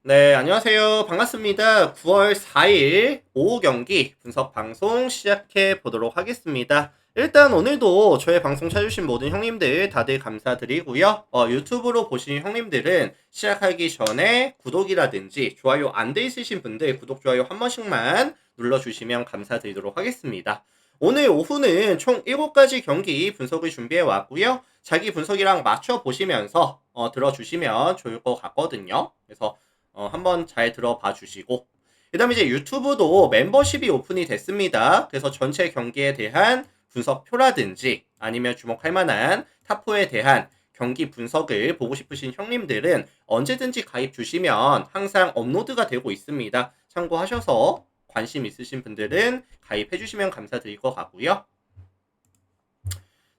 네, 안녕하세요. 반갑습니다. 9월 4일 오후 경기 분석 방송 시작해 보도록 하겠습니다. 일단 오늘도 저의 방송 찾아주신 모든 형님들 다들 감사드리고요. 유튜브로 보신 형님들은 시작하기 전에 구독이라든지 좋아요 안 돼 있으신 분들 구독, 좋아요 한 번씩만 눌러주시면 감사드리도록 하겠습니다. 오늘 오후는 총 7가지 경기 분석을 준비해 왔고요. 자기 분석이랑 맞춰 보시면서 들어주시면 좋을 것 같거든요. 그래서 한번 잘 들어봐 주시고 그 다음에 이제 유튜브도 멤버십이 오픈이 됐습니다. 그래서 전체 경기에 대한 분석표라든지 아니면 주목할 만한 탑4에 대한 경기 분석을 보고 싶으신 형님들은 언제든지 가입 주시면 항상 업로드가 되고 있습니다. 참고하셔서 관심 있으신 분들은 가입해 주시면 감사드릴 것 같고요.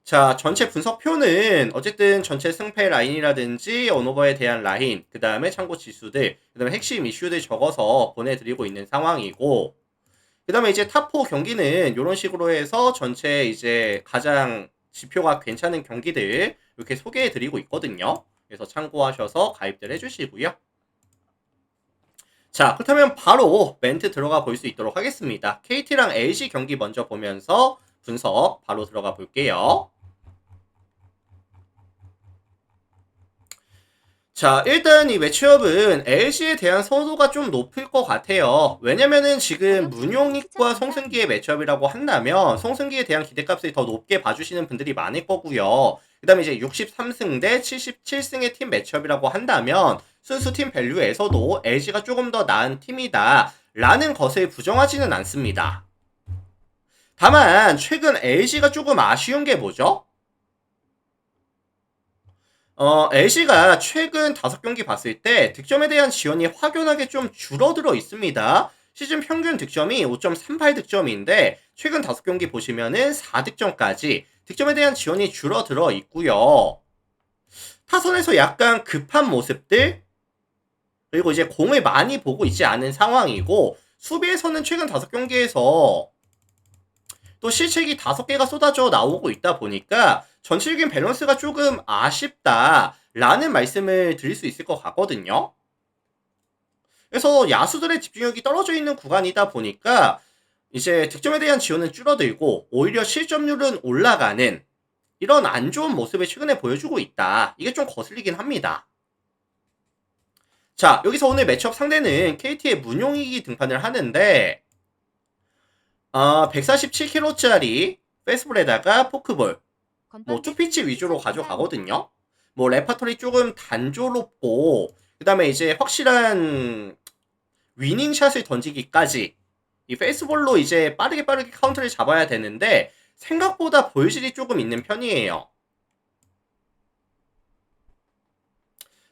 자, 전체 분석표는 어쨌든 전체 승패 라인이라든지 언오버에 대한 라인, 그 다음에 참고 지수들, 그 다음에 핵심 이슈들 적어서 보내드리고 있는 상황이고, 그 다음에 이제 탑4 경기는 이런 식으로 해서 전체 이제 가장 지표가 괜찮은 경기들 이렇게 소개해드리고 있거든요. 그래서 참고하셔서 가입들 해주시고요. 자, 그렇다면 바로 멘트 들어가 볼 수 있도록 하겠습니다. KT랑 LG 경기 먼저 보면서 분석 바로 들어가 볼게요. 자, 일단 이 매치업은 LG에 대한 선호도가 좀 높을 것 같아요. 왜냐면은 지금 문용익과 송승기의 매치업이라고 한다면 송승기에 대한 기대값을 더 높게 봐주시는 분들이 많을 거고요. 그 다음에 이제 63승 대 77승의 팀 매치업이라고 한다면 순수 팀 밸류에서도 LG가 조금 더 나은 팀이다 라는 것을 부정하지는 않습니다. 다만 최근 LG가 조금 아쉬운 게 뭐죠? LG가 최근 5경기 봤을 때 득점에 대한 지원이 확연하게 좀 줄어들어 있습니다. 시즌 평균 득점이 5.38 득점인데 최근 5경기 보시면은 4득점까지 득점에 대한 지원이 줄어들어 있고요. 타선에서 약간 급한 모습들 그리고 이제 공을 많이 보고 있지 않은 상황이고 수비에서는 최근 5경기에서 또 실책이 5개가 쏟아져 나오고 있다 보니까 전체적인 밸런스가 조금 아쉽다라는 말씀을 드릴 수 있을 것 같거든요. 그래서 야수들의 집중력이 떨어져 있는 구간이다 보니까 이제 득점에 대한 지원은 줄어들고 오히려 실점률은 올라가는 이런 안 좋은 모습을 최근에 보여주고 있다. 이게 좀 거슬리긴 합니다. 자, 여기서 오늘 매치업 상대는 KT의 문용익이 등판을 하는데 147kg짜리 페스볼에다가 포크볼 뭐 투피치 위주로 가져가거든요. 뭐 레파토리 조금 단조롭고 그다음에 이제 확실한 위닝샷을 던지기까지 이 페이스볼로 이제 빠르게 카운트를 잡아야 되는데 생각보다 볼질이 조금 있는 편이에요.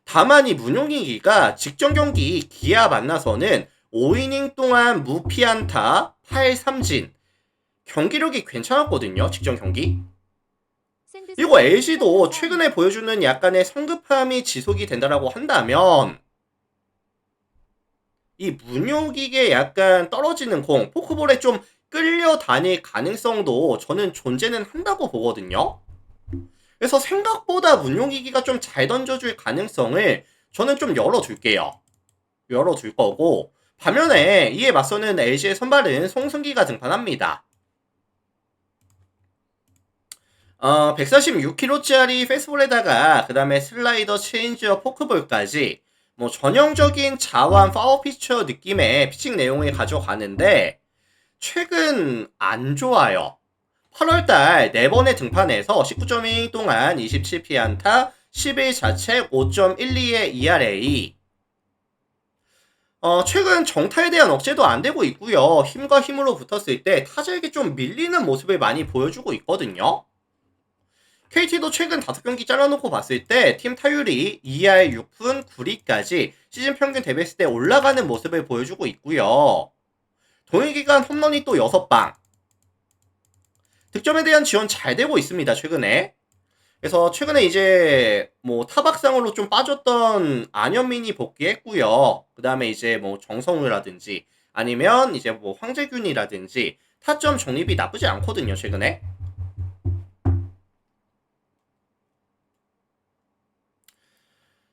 다만 이 문용익이가 직전 경기 기아 만나서는 5이닝 동안 무피안타 8삼진 경기력이 괜찮았거든요. 직전 경기. 그리고 LG도 최근에 보여주는 약간의 성급함이 지속이 된다라고 한다면 이 문용익의 약간 떨어지는 공, 포크볼에 좀 끌려다닐 가능성도 저는 존재는 한다고 보거든요. 그래서 생각보다 문용익이가 좀 잘 던져줄 가능성을 저는 좀 열어둘게요. 열어둘 거고 반면에 이에 맞서는 LG의 선발은 송승기가 등판합니다. 146kg짜리 페스볼에다가 그 다음에 슬라이더, 체인지어, 포크볼까지 뭐 전형적인 자완 파워 피처 느낌의 피칭 내용을 가져가는데 최근 안 좋아요. 8월달 4번의 등판에서 19.2 동안 27피안타, 11자책, 5.12의 ERA. 최근 정타에 대한 억제도 안 되고 있고요. 힘과 힘으로 붙었을 때 타자에게 좀 밀리는 모습을 많이 보여주고 있거든요. KT도 최근 5경기 잘라놓고 봤을 때 팀 타율이 2할 6푼 9리까지 시즌 평균 대비했을 때 올라가는 모습을 보여주고 있고요. 동일기간 홈런이 또 6방. 득점에 대한 지원 잘 되고 있습니다, 최근에. 그래서 최근에 이제 뭐 타박상으로 좀 빠졌던 안현민이 복귀했고요. 그 다음에 이제 뭐 정성우라든지 아니면 이제 뭐 황재균이라든지 타점 정립이 나쁘지 않거든요, 최근에.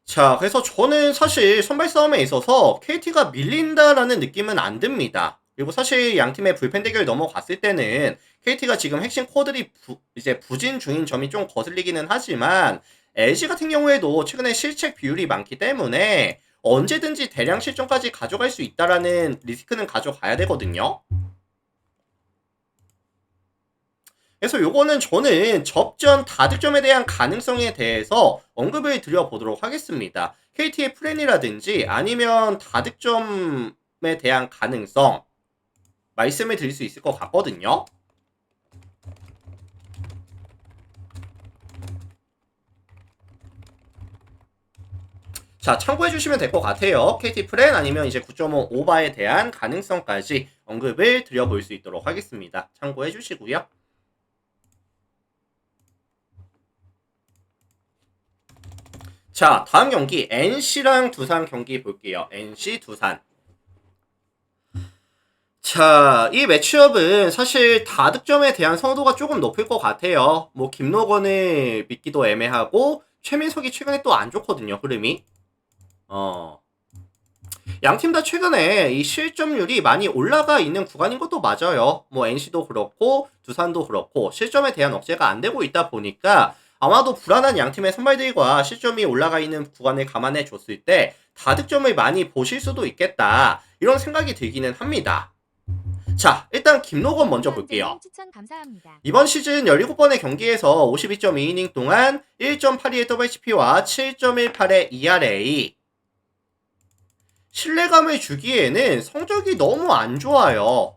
자, 그래서 저는 사실 선발 싸움에 있어서 KT가 밀린다라는 느낌은 안 듭니다. 그리고 사실 양 팀의 불펜 대결 넘어갔을 때는 KT가 지금 핵심 코어들이 이제 부진 중인 점이 좀 거슬리기는 하지만 LG 같은 경우에도 최근에 실책 비율이 많기 때문에 언제든지 대량 실점까지 가져갈 수 있다라는 리스크는 가져가야 되거든요. 그래서 요거는 저는 접전 다득점에 대한 가능성에 대해서 언급을 드려보도록 하겠습니다. KT의 플랜이라든지 아니면 다득점에 대한 가능성 말씀을 드릴 수 있을 것 같거든요. 자, 참고해 주시면 될 것 같아요. KT 플랜 아니면 이제 9.5 오바에 대한 가능성까지 언급을 드려볼 수 있도록 하겠습니다. 참고해 주시고요. 자, 다음 경기 NC랑 두산 경기 볼게요. NC 두산. 자, 이 매치업은 사실 다득점에 대한 선호도가 조금 높을 것 같아요. 뭐 김노건을 믿기도 애매하고 최민석이 최근에 또 안 좋거든요. 흐름이. 양팀 다 최근에 이 실점률이 많이 올라가 있는 구간인 것도 맞아요. 뭐 NC도 그렇고 두산도 그렇고 실점에 대한 억제가 안 되고 있다 보니까 아마도 불안한 양팀의 선발들과 실점이 올라가 있는 구간을 감안해 줬을 때 다득점을 많이 보실 수도 있겠다. 이런 생각이 들기는 합니다. 자, 일단 김노건 먼저 볼게요. 이번 시즌 17번의 경기에서 52.2이닝 동안 1.82의 WHP와 7.18의 ERA. 신뢰감을 주기에는 성적이 너무 안 좋아요.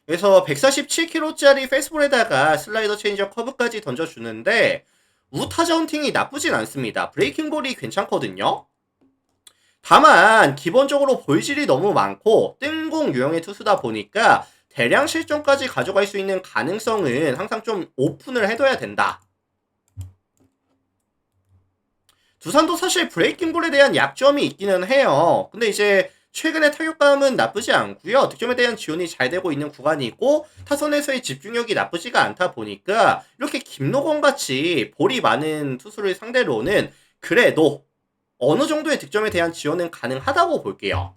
그래서 147km짜리 페스볼에다가 슬라이더 체인저 커브까지 던져주는데 우타자 헌팅이 나쁘진 않습니다. 브레이킹볼이 괜찮거든요. 다만 기본적으로 볼질이 너무 많고 뜬공 유형의 투수다 보니까 대량 실점까지 가져갈 수 있는 가능성은 항상 좀 오픈을 해둬야 된다. 두산도 사실 브레이킹볼에 대한 약점이 있기는 해요. 근데 이제 최근에 타격감은 나쁘지 않고요. 득점에 대한 지원이 잘 되고 있는 구간이고 타선에서의 집중력이 나쁘지가 않다 보니까 이렇게 김노건 같이 볼이 많은 투수를 상대로는 그래도 어느 정도의 득점에 대한 지원은 가능하다고 볼게요.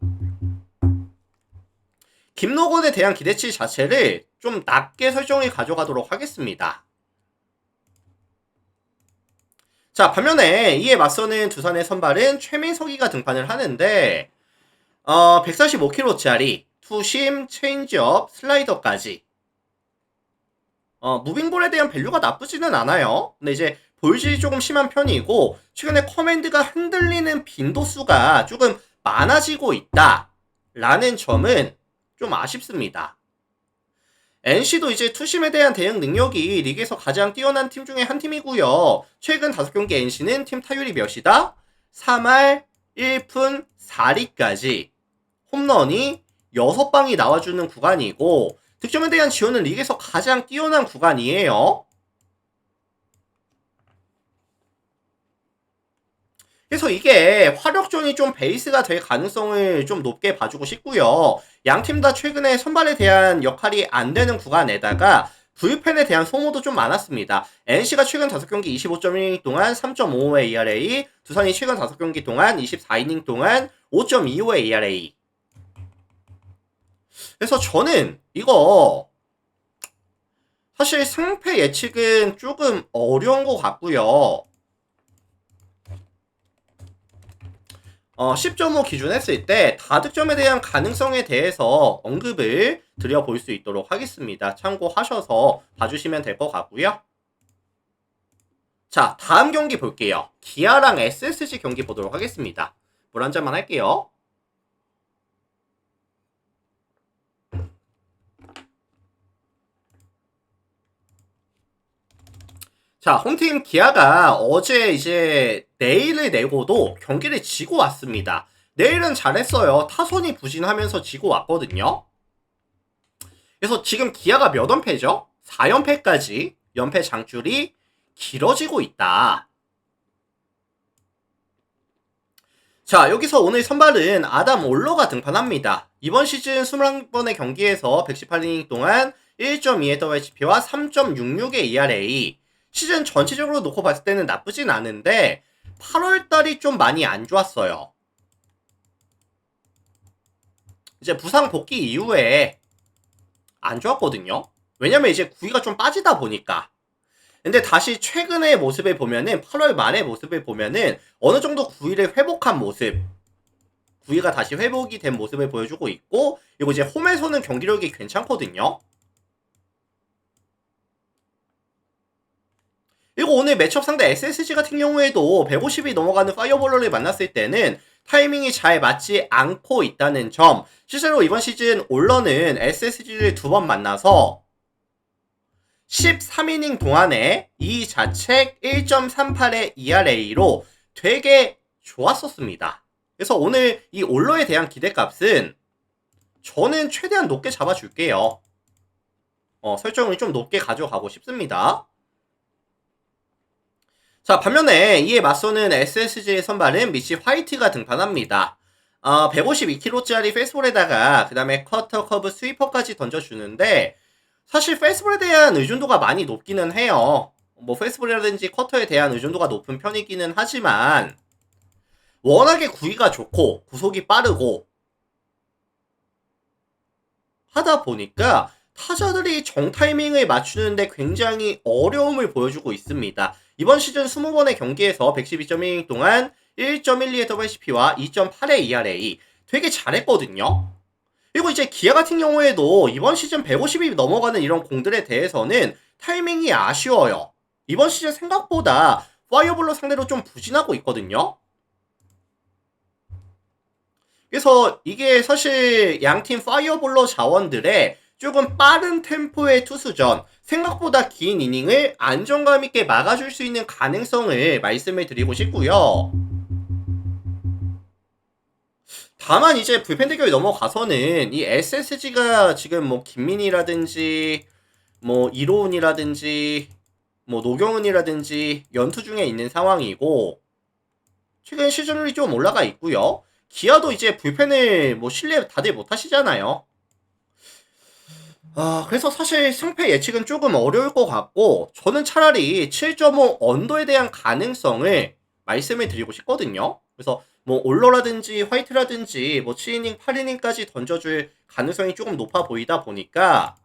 김노건에 대한 기대치 자체를 좀 낮게 설정을 가져가도록 하겠습니다. 자, 반면에 이에 맞서는 두산의 선발은 최민석이가 등판을 하는데 145kg짜리 투심, 체인지업, 슬라이더까지 무빙볼에 대한 밸류가 나쁘지는 않아요. 근데 이제 볼질이 조금 심한 편이고 최근에 커맨드가 흔들리는 빈도수가 조금 많아지고 있다 라는 점은 좀 아쉽습니다. NC도 이제 투심에 대한 대응 능력이 리그에서 가장 뛰어난 팀 중에 한 팀이고요. 최근 5경기 NC는 팀 타율이 몇이다? 3할 1푼 4리까지 홈런이 6방이 나와주는 구간이고 득점에 대한 지원은 리그에서 가장 뛰어난 구간이에요. 그래서 이게 화력전이 좀 베이스가 될 가능성을 좀 높게 봐주고 싶고요. 양팀 다 최근에 선발에 대한 역할이 안 되는 구간에다가 불펜에 대한 소모도 좀 많았습니다. NC가 최근 5경기 25.1이닝 동안 3.55의 ERA, 두산이 최근 5경기 동안 24이닝 동안 5.25의 ERA. 그래서 저는 이거 사실 승패 예측은 조금 어려운 것 같고요. 10.5 기준 했을 때 다득점에 대한 가능성에 대해서 언급을 드려볼 수 있도록 하겠습니다. 참고하셔서 봐주시면 될 것 같고요. 자, 다음 경기 볼게요. 기아랑 SSG 경기 보도록 하겠습니다. 물 한 잔만 할게요. 자, 홈팀 기아가 어제 이제 내일을 내고도 경기를 지고 왔습니다. 내일은 잘했어요. 타선이 부진하면서 지고 왔거든요. 그래서 지금 기아가 몇 연패죠? 4연패까지 연패 장줄이 길어지고 있다. 자, 여기서 오늘 선발은 아담 올로가 등판합니다. 이번 시즌 21번의 경기에서 118이닝 동안 1.2의 WHP와 3.66의 ERA, 시즌 전체적으로 놓고 봤을 때는 나쁘진 않은데 8월달이 좀 많이 안 좋았어요. 이제 부상 복귀 이후에 안 좋았거든요. 왜냐면 이제 구위가 좀 빠지다 보니까. 근데 다시 최근의 모습을 보면은 8월 말의 모습을 보면은 어느 정도 구위를 회복한 모습, 구위가 다시 회복이 된 모습을 보여주고 있고, 그리고 이제 홈에서는 경기력이 괜찮거든요. 그리고 오늘 매첩 상대 SSG 같은 경우에도 150이 넘어가는 파이어볼러를 만났을 때는 타이밍이 잘 맞지 않고 있다는 점. 실제로 이번 시즌 올러는 SSG를 두 번 만나서 13이닝 동안에 이 자책 1.38의 ERA로 되게 좋았었습니다. 그래서 오늘 이 올러에 대한 기대값은 저는 최대한 높게 잡아줄게요. 설정을 좀 높게 가져가고 싶습니다. 자, 반면에 이에 맞서는 SSG의 선발은 미치 화이트가 등판합니다. 152kg짜리 페이스볼에다가 그 다음에 커터, 커브, 스위퍼까지 던져주는데 사실 페이스볼에 대한 의존도가 많이 높기는 해요. 뭐 페이스볼이라든지 커터에 대한 의존도가 높은 편이기는 하지만 워낙에 구위가 좋고 구속이 빠르고 하다 보니까 타자들이 정 타이밍을 맞추는데 굉장히 어려움을 보여주고 있습니다. 이번 시즌 20번의 경기에서 112.1이닝 동안 1.12의 WHP와 2.8의 ERA 되게 잘했거든요. 그리고 이제 기아 같은 경우에도 이번 시즌 150이 넘어가는 이런 공들에 대해서는 타이밍이 아쉬워요. 이번 시즌 생각보다 파이어볼로 상대로 좀 부진하고 있거든요. 그래서 이게 사실 양팀 파이어볼러 자원들의 조금 빠른 템포의 투수전, 생각보다 긴 이닝을 안정감 있게 막아줄 수 있는 가능성을 말씀을 드리고 싶고요. 다만 이제 불펜 대결이 넘어가서는 이 SSG가 지금 뭐 김민이라든지 뭐 이로운이라든지 뭐 노경은이라든지 연투 중에 있는 상황이고 최근 시즌율이 좀 올라가 있고요. 기아도 이제 불펜을 뭐 신뢰 다들 못 하시잖아요. 그래서 사실 승패 예측은 조금 어려울 것 같고 저는 차라리 7.5 언더에 대한 가능성을 말씀을 드리고 싶거든요. 그래서 뭐 올러라든지 화이트라든지 뭐 7이닝, 8이닝까지 던져줄 가능성이 조금 높아 보이다 보니까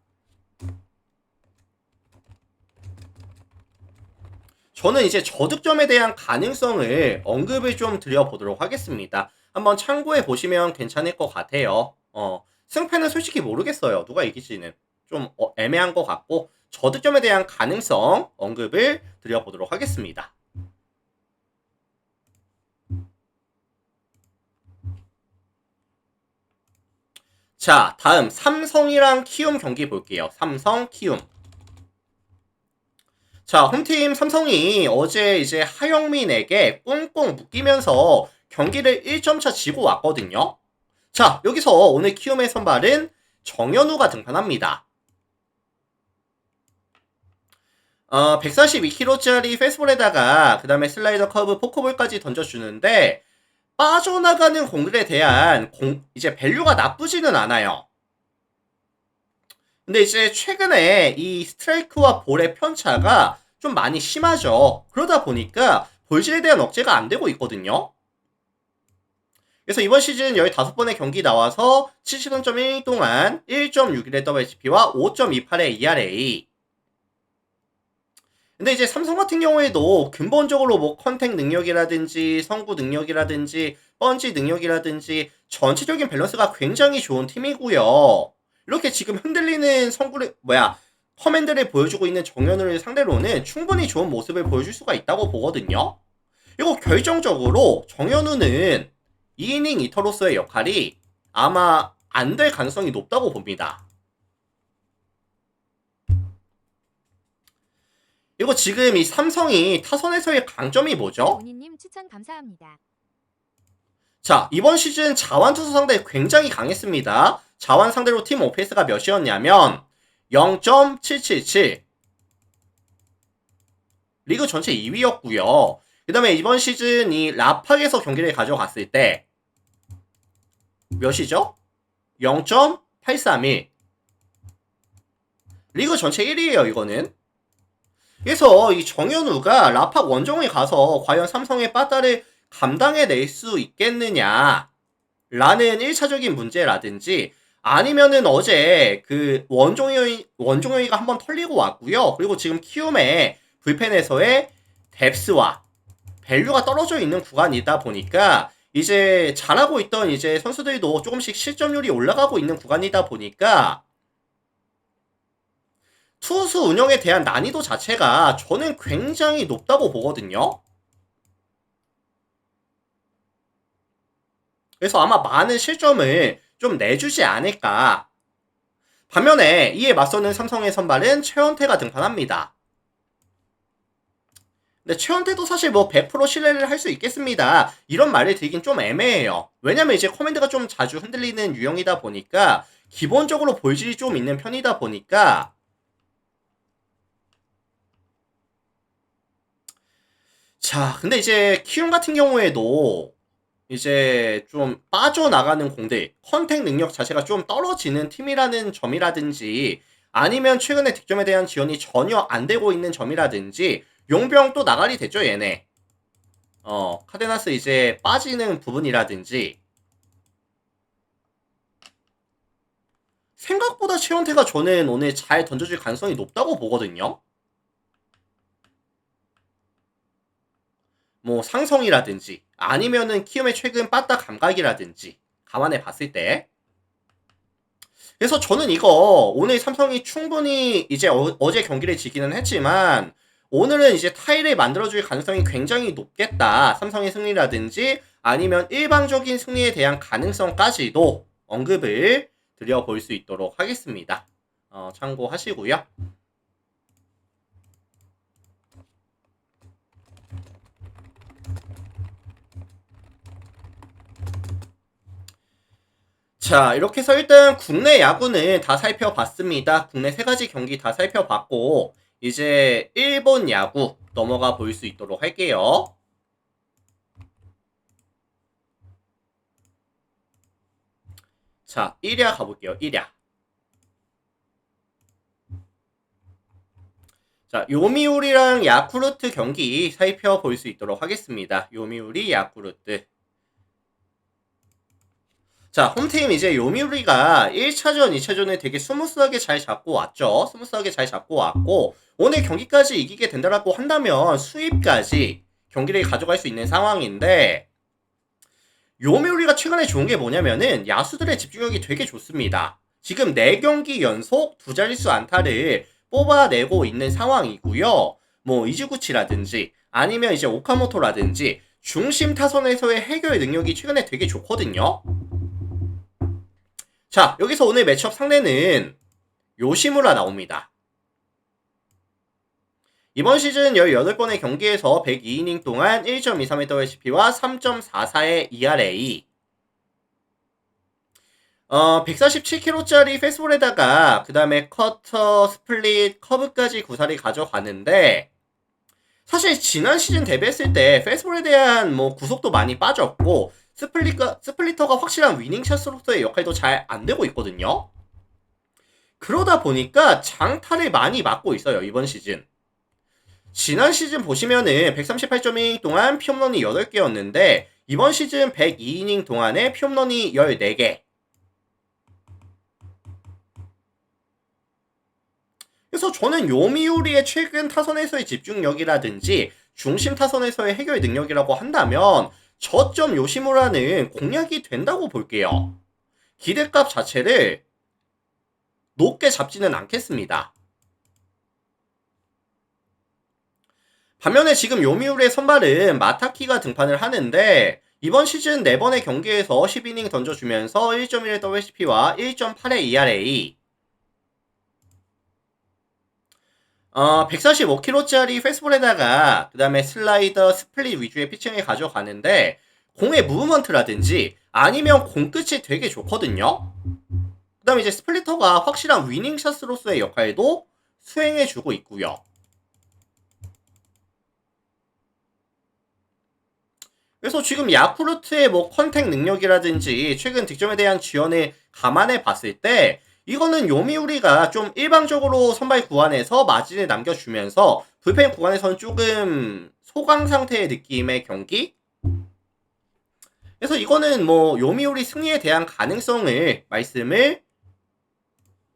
저는 이제 저득점에 대한 가능성을 언급을 좀 드려보도록 하겠습니다. 한번 참고해 보시면 괜찮을 것 같아요. 승패는 솔직히 모르겠어요. 누가 이길지는. 좀 애매한 것 같고 저득점에 대한 가능성 언급을 드려보도록 하겠습니다. 자, 다음 삼성이랑 키움 경기 볼게요. 삼성, 키움. 자, 홈팀 삼성이 어제 이제 하영민에게 꽁꽁 묶이면서 경기를 1점차 지고 왔거든요. 자, 여기서 오늘 키움의 선발은 정현우가 등판합니다. 142kg짜리 페이스볼에다가 그 다음에 슬라이더 커브 포크볼까지 던져주는데 빠져나가는 공들에 대한 이제 밸류가 나쁘지는 않아요. 근데 이제 최근에 이 스트라이크와 볼의 편차가 좀 많이 심하죠. 그러다 보니까 볼질에 대한 억제가 안 되고 있거든요. 그래서 이번 시즌 15번의 경기 나와서 73.1 동안 1.61의 WHP와 5.28의 ERA. 근데 이제 삼성 같은 경우에도 근본적으로 뭐 컨택 능력이라든지 성구 능력이라든지 펀치 능력이라든지 전체적인 밸런스가 굉장히 좋은 팀이고요. 이렇게 지금 흔들리는 성구를 커맨드를 보여주고 있는 정현우를 상대로는 충분히 좋은 모습을 보여줄 수가 있다고 보거든요. 그리고 결정적으로 정현우는 2이닝 이터로서의 역할이 아마 안 될 가능성이 높다고 봅니다. 그리고 지금 이 삼성이 타선에서의 강점이 뭐죠? 본인님 추천 감사합니다. 자, 이번 시즌 자완 투수 상대 굉장히 강했습니다. 자완 상대로 팀 오페이스가 몇이었냐면 0.777. 리그 전체 2위였고요. 그 다음에 이번 시즌 이 라팍에서 경기를 가져갔을 때 몇이죠? 0.831. 리그 전체 1위예요, 이거는. 그래서 이 정현우가 라팍 원정에 가서 과연 삼성의 빠따를 감당해낼 수 있겠느냐 라는 1차적인 문제라든지 아니면은 어제 그 원종현이가 한번 털리고 왔고요. 그리고 지금 키움의 불펜에서의 뎁스와 밸류가 떨어져 있는 구간이다 보니까 이제 잘하고 있던 이제 선수들도 조금씩 실점률이 올라가고 있는 구간이다 보니까 투수 운영에 대한 난이도 자체가 저는 굉장히 높다고 보거든요. 그래서 아마 많은 실점을 좀 내주지 않을까. 반면에 이에 맞서는 삼성의 선발은 최원태가 등판합니다. 근데 최원태도 사실 뭐 100% 신뢰를 할 수 있겠습니다. 이런 말을 드리긴 좀 애매해요. 왜냐면 이제 커맨드가 좀 자주 흔들리는 유형이다 보니까 기본적으로 볼질이 좀 있는 편이다 보니까 자, 근데 이제 키움 같은 경우에도 이제 좀 빠져나가는 공들, 컨택 능력 자체가 좀 떨어지는 팀이라는 점이라든지 아니면 최근에 득점에 대한 지원이 전혀 안 되고 있는 점이라든지 용병 또 나가리 됐죠, 얘네. 카데나스 이제 빠지는 부분이라든지 생각보다 최원태가 저는 오늘 잘 던져줄 가능성이 높다고 보거든요. 뭐 상성이라든지 아니면은 키움의 최근 빠따 감각이라든지 감안해 봤을 때 그래서 저는 이거 오늘 삼성이 충분히 이제 어제 경기를 지기는 했지만 오늘은 이제 타이를 만들어줄 가능성이 굉장히 높겠다. 삼성의 승리라든지 아니면 일방적인 승리에 대한 가능성까지도 언급을 드려볼 수 있도록 하겠습니다. 참고하시고요. 자, 이렇게 해서 일단 국내 야구는 다 살펴봤습니다. 국내 3가지 경기 다 살펴봤고 이제 일본 야구 넘어가 볼 수 있도록 할게요. 자, 1야 가볼게요. 1야. 자, 요미우리랑 야쿠르트 경기 살펴볼 수 있도록 하겠습니다. 요미우리, 야쿠르트. 자, 홈팀 이제 요미우리가 1차전, 2차전을 되게 스무스하게 잘 잡고 왔죠. 스무스하게 잘 잡고 왔고 오늘 경기까지 이기게 된다라고 한다면 수입까지 경기를 가져갈 수 있는 상황인데 요미우리가 최근에 좋은 게 뭐냐면은 야수들의 집중력이 되게 좋습니다. 지금 4경기 연속 두 자릿수 안타를 뽑아내고 있는 상황이고요. 뭐 이즈구치라든지 아니면 이제 오카모토라든지 중심 타선에서의 해결 능력이 최근에 되게 좋거든요. 자, 여기서 오늘 매치업 상대는 요시무라 나옵니다. 이번 시즌 18번의 경기에서 102이닝 동안 1.23의 WHP와 3.44의 ERA 147kg짜리 패스볼에다가 그 다음에 커터, 스플릿, 커브까지 구사를 가져가는데 사실 지난 시즌 데뷔했을 때 패스볼에 대한 뭐 구속도 많이 빠졌고 스플리터가 확실한 위닝샷으로서의 역할도 잘 안되고 있거든요. 그러다 보니까 장타를 많이 맞고 있어요. 이번 시즌. 지난 시즌 보시면은 138.1이닝 동안 피홈런이 8개였는데 이번 시즌 102이닝 동안에 피홈런이 14개. 그래서 저는 요미우리의 최근 타선에서의 집중력이라든지 중심 타선에서의 해결 능력이라고 한다면 저점 요시무라는 공략이 된다고 볼게요. 기대값 자체를 높게 잡지는 않겠습니다. 반면에 지금 요미우리의 선발은 마타키가 등판을 하는데 이번 시즌 4번의 경기에서 10이닝 던져주면서 1.1의 WHP와 1.8의 ERA 145kg짜리 패스볼에다가 그 다음에 슬라이더, 스플릿 위주의 피칭을 가져가는데 공의 무브먼트라든지 아니면 공 끝이 되게 좋거든요. 그 다음에 이제 스플리터가 확실한 위닝샷으로서의 역할도 수행해주고 있고요. 그래서 지금 야쿠르트의 뭐 컨택 능력이라든지 최근 득점에 대한 지원을 감안해 봤을 때 이거는 요미우리가 좀 일방적으로 선발 구간에서 마진을 남겨주면서 불펜 구간에서는 조금 소강 상태의 느낌의 경기? 그래서 이거는 뭐 요미우리 승리에 대한 가능성을 말씀을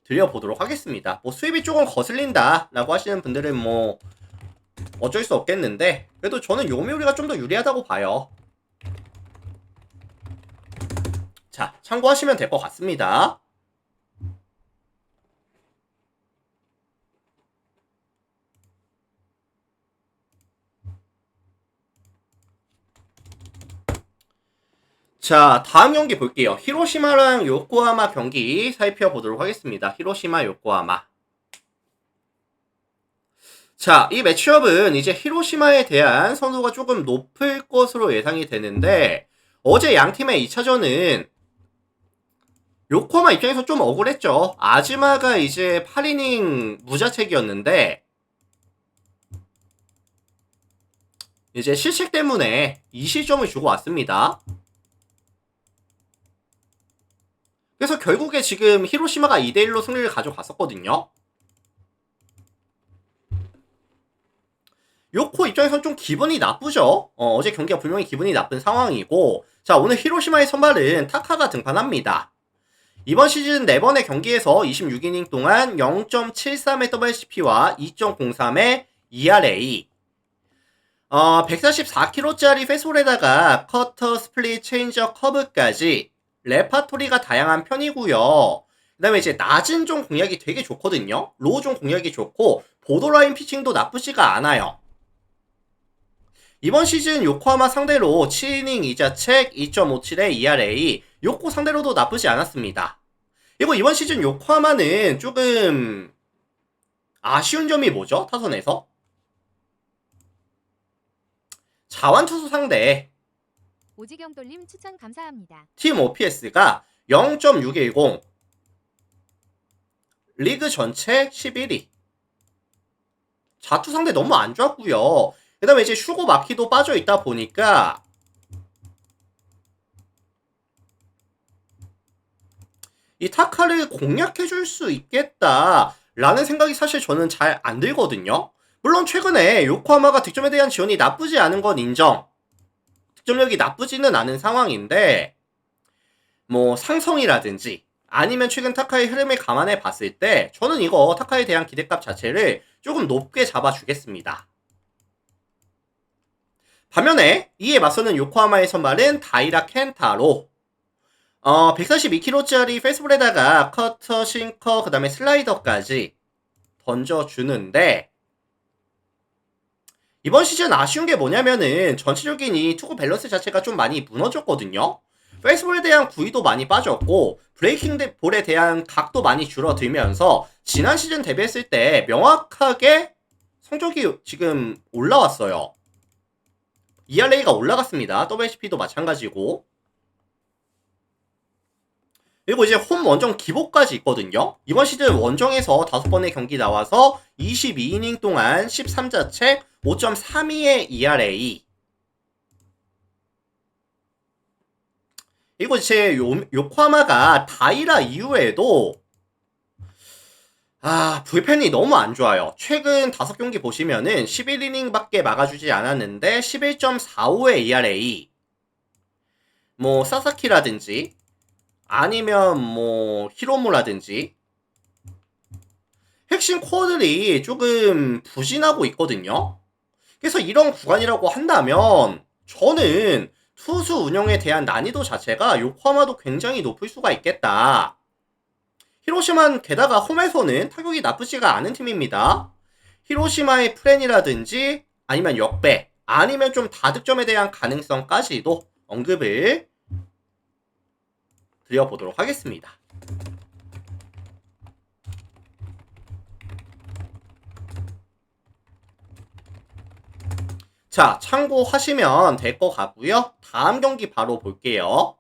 드려보도록 하겠습니다. 뭐 수입이 조금 거슬린다 라고 하시는 분들은 뭐 어쩔 수 없겠는데, 그래도 저는 요미우리가 좀 더 유리하다고 봐요. 자, 참고하시면 될 것 같습니다. 자, 다음 경기 볼게요. 히로시마랑 요코하마 경기 살펴보도록 하겠습니다. 히로시마, 요코하마. 자, 이 매치업은 이제 히로시마에 대한 선호가 조금 높을 것으로 예상이 되는데, 어제 양 팀의 2차전은 요코하마 입장에서 좀 억울했죠. 아즈마가 이제 8이닝 무자책이었는데, 이제 실책 때문에 2실점을 주고 왔습니다. 그래서 결국에 지금 히로시마가 2대1로 승리를 가져갔었거든요. 요코 입장에서는 좀 기분이 나쁘죠. 어제 경기가 분명히 기분이 나쁜 상황이고, 자, 오늘 히로시마의 선발은 타카가 등판합니다. 이번 시즌 4번의 경기에서 26이닝 동안 0.73의 WHP와 2.03의 ERA, 144km짜리 페솔에다가 커터, 스플릿, 체인저, 커브까지 레파토리가 다양한 편이고요. 그 다음에 이제 낮은 종 공략이 되게 좋거든요. 로우 종 공략이 좋고 보더라인 피칭도 나쁘지가 않아요. 이번 시즌 요코하마 상대로 7이닝 2자책 2.57의 ERA, 요코 상대로도 나쁘지 않았습니다. 그리고 이번 시즌 요코하마는 조금 아쉬운 점이 뭐죠? 타선에서? 자완투수 상대 오지경돌림 추천 감사합니다. 팀 OPS가 0.610, 리그 전체 11위. 자투 상대 너무 안 좋았고요. 그 다음에 이제 슈고 마키도 빠져 있다 보니까 이 타카를 공략해줄 수 있겠다라는 생각이 사실 저는 잘 안 들거든요. 물론 최근에 요코하마가 득점에 대한 지원이 나쁘지 않은 건 인정. 득점력이 나쁘지는 않은 상황인데, 뭐 상성이라든지 아니면 최근 타카의 흐름을 감안해 봤을 때 저는 이거 타카에 대한 기대값 자체를 조금 높게 잡아주겠습니다. 반면에 이에 맞서는 요코하마의 선발은 다이라 켄타로, 142kg짜리 페스볼에다가 커터, 싱커, 그 다음에 슬라이더까지 던져주는데, 이번 시즌 아쉬운 게 뭐냐면은 전체적인 이 투구 밸런스 자체가 좀 많이 무너졌거든요. 페이스볼에 대한 구위도 많이 빠졌고 브레이킹 볼에 대한 각도 많이 줄어들면서 지난 시즌 대비했을 때 명확하게 성적이 지금 올라왔어요. ERA가 올라갔습니다. WHP도 마찬가지고. 그리고 이제 홈 원정 기복까지 있거든요. 이번 시즌 원정에서 5번의 경기 나와서 22이닝 동안 13자책 5.32의 ERA. 그리고 제 요코하마가 다이라 이후에도 불펜이 너무 안 좋아요. 최근 5경기 보시면은 11이닝밖에 막아주지 않았는데 11.45의 ERA. 뭐 사사키라든지 아니면 뭐 히로무라든지 핵심 코어들이 조금 부진하고 있거든요. 그래서 이런 구간이라고 한다면 저는 투수 운영에 대한 난이도 자체가 요코하마도 굉장히 높을 수가 있겠다. 히로시마는 게다가 홈에서는 타격이 나쁘지가 않은 팀입니다. 히로시마의 플랜이라든지 아니면 역배 아니면 좀 다득점에 대한 가능성까지도 언급을 드려보도록 하겠습니다. 자, 참고하시면 될 것 같고요. 다음 경기 바로 볼게요.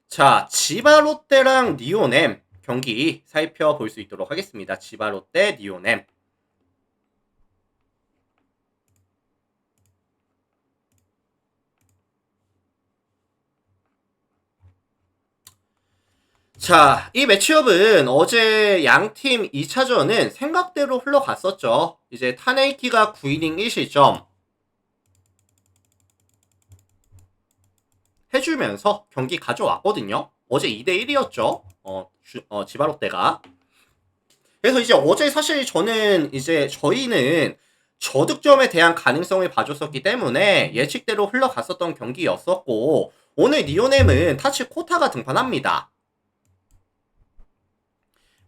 자, 지바롯데랑 니오넴 경기 살펴볼 수 있도록 하겠습니다. 지바롯데, 니오넴. 자, 이 매치업은 어제 양팀 2차전은 생각대로 흘러갔었죠. 이제 타네이키가 9이닝 1실점 해주면서 경기 가져왔거든요. 어제 2대1이었죠. 지바롯데가. 그래서 이제 어제 사실 저희는 저득점에 대한 가능성을 봐줬었기 때문에 예측대로 흘러갔었던 경기였었고, 오늘 니오넴은 타치 코타가 등판합니다.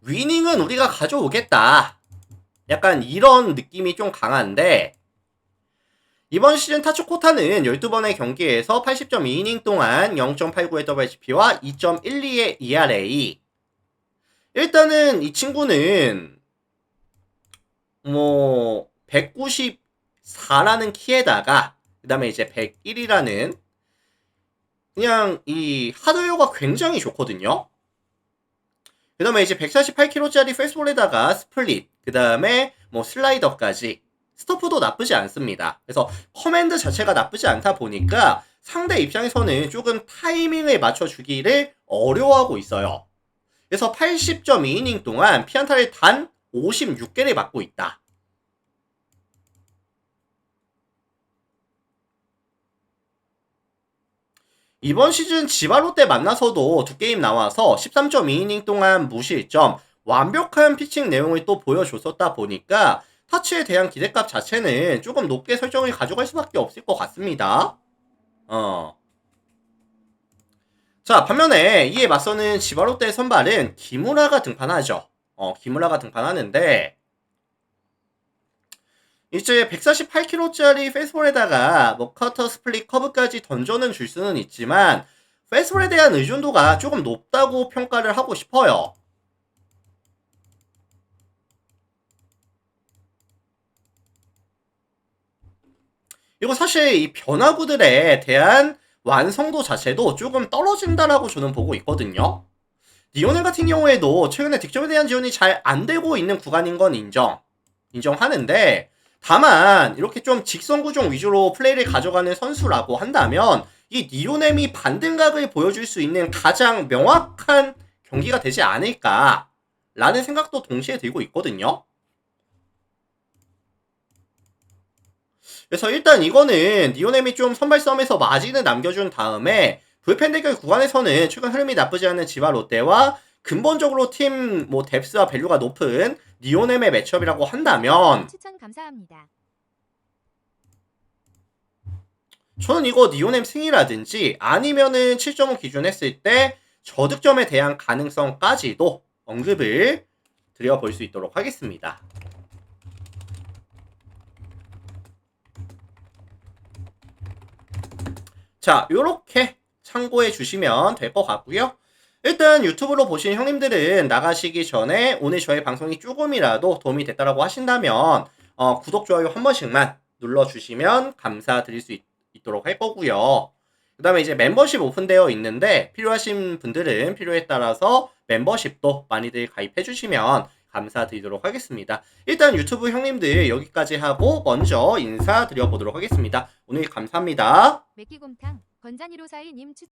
위닝은 우리가 가져오겠다. 약간 이런 느낌이 좀 강한데, 이번 시즌 타츠 코타는 12번의 경기에서 80.2이닝 동안 0.89의 WHP와 2.12의 ERA. 일단은 이 친구는 194라는 키에다가 그 다음에 이제 101이라는 그냥 이 하드웨어가 굉장히 좋거든요. 그 다음에 이제 148kg짜리 페스볼에다가 스플릿, 그 다음에 슬라이더까지 스토프도 나쁘지 않습니다. 그래서 커맨드 자체가 나쁘지 않다 보니까 상대 입장에서는 조금 타이밍을 맞춰주기를 어려워하고 있어요. 그래서 80.2이닝 동안 피안타를 단 56개를 맞고 있다. 이번 시즌 지바롯데 만나서도 두 게임 나와서 13.2이닝 동안 무실점, 완벽한 피칭 내용을 또 보여줬었다 보니까 타치에 대한 기대값 자체는 조금 높게 설정을 가져갈 수밖에 없을 것 같습니다. 자, 반면에 이에 맞서는 지바롯데의 선발은 기무라가 등판하죠. 기무라가 등판하는데 이제 148kg짜리 페이스볼에다가 커터 스플릿 커브까지 던져는 줄 수는 있지만 페이스볼에 대한 의존도가 조금 높다고 평가를 하고 싶어요. 그리고 사실 이 변화구들에 대한 완성도 자체도 조금 떨어진다라고 저는 보고 있거든요. 니오넬 같은 경우에도 최근에 득점에 대한 지원이 잘 안 되고 있는 구간인 건 인정하는데, 다만 이렇게 좀 직선 구종 위주로 플레이를 가져가는 선수라고 한다면 이 니오넴이 반등각을 보여줄 수 있는 가장 명확한 경기가 되지 않을까라는 생각도 동시에 들고 있거든요. 그래서 일단 이거는 니오넴이 좀 선발 싸움에서 마진을 남겨준 다음에 불펜 대결 구간에서는 최근 흐름이 나쁘지 않은 지바 롯데와 근본적으로 팀 뎁스와 밸류가 높은 니오넴의 매치업이라고 한다면 추천 감사합니다. 저는 이거 니오넴 승이라든지 아니면은 7.5 기준 했을 때 저득점에 대한 가능성까지도 언급을 드려볼 수 있도록 하겠습니다. 자, 요렇게 참고해 주시면 될 것 같고요. 일단 유튜브로 보신 형님들은 나가시기 전에 오늘 저희 방송이 조금이라도 도움이 됐다라고 하신다면 구독, 좋아요 한 번씩만 눌러주시면 감사드릴 수 있도록 할 거고요. 그 다음에 이제 멤버십 오픈되어 있는데 필요하신 분들은 필요에 따라서 멤버십도 많이들 가입해 주시면 감사드리도록 하겠습니다. 일단 유튜브 형님들 여기까지 하고 먼저 인사드려 보도록 하겠습니다. 오늘 감사합니다. 맥기곰탕 건잔이로사이님 추천